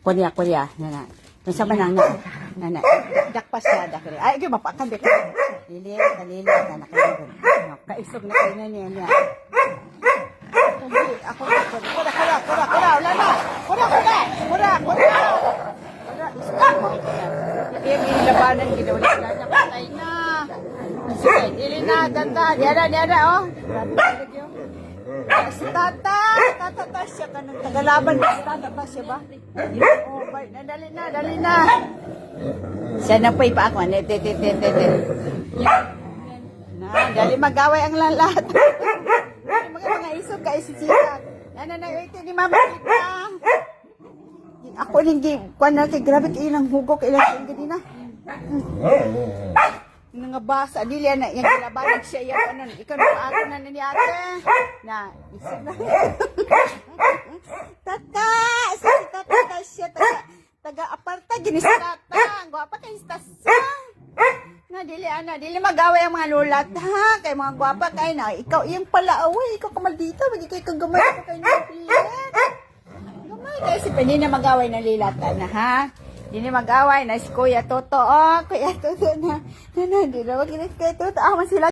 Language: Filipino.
Korea, nana. Kung sa manang nana. Dakpas siya, dakri. Ay, ikaw mapakan, dito. Lili, nana, kayo. Kaisog na kayo na niya. Ako, kura, wala na. Kura. Yung ilabanan, ginawala niya, patay na. Sige, dili na, dandan. Yara, oh. Si Tata siya ka ng tagalaban. Si Tata siya ba? Oh, dali na. Siya na po ipa ako. Dali magaway ang lalat. Mga isog ka isisikat. Ito ni Mama Tita. Ako hindi, grabe kayo ng hugok. Ilang ganina. Nga basa, dili na, yung gilabalag siya, yung ikaw na ako na ni ate. Na, isip na. Tata, si Tata siya, taga-aparta, ginis Tata. Ang gwapa kayo sa na, dili magaway ang mga lulat, ha? Kay mga gwapa kayo na, ikaw, yung pala, away, ikaw kamaldita, hindi kayo kagamay ako kayo ng pilit. Gamay kayo si Penny na magaway na lilatan na, ha? Hindi mag-away na si Kuya Toto. Oh, Kuya Toto na. Hindi na, wag Kuya Toto. Sila.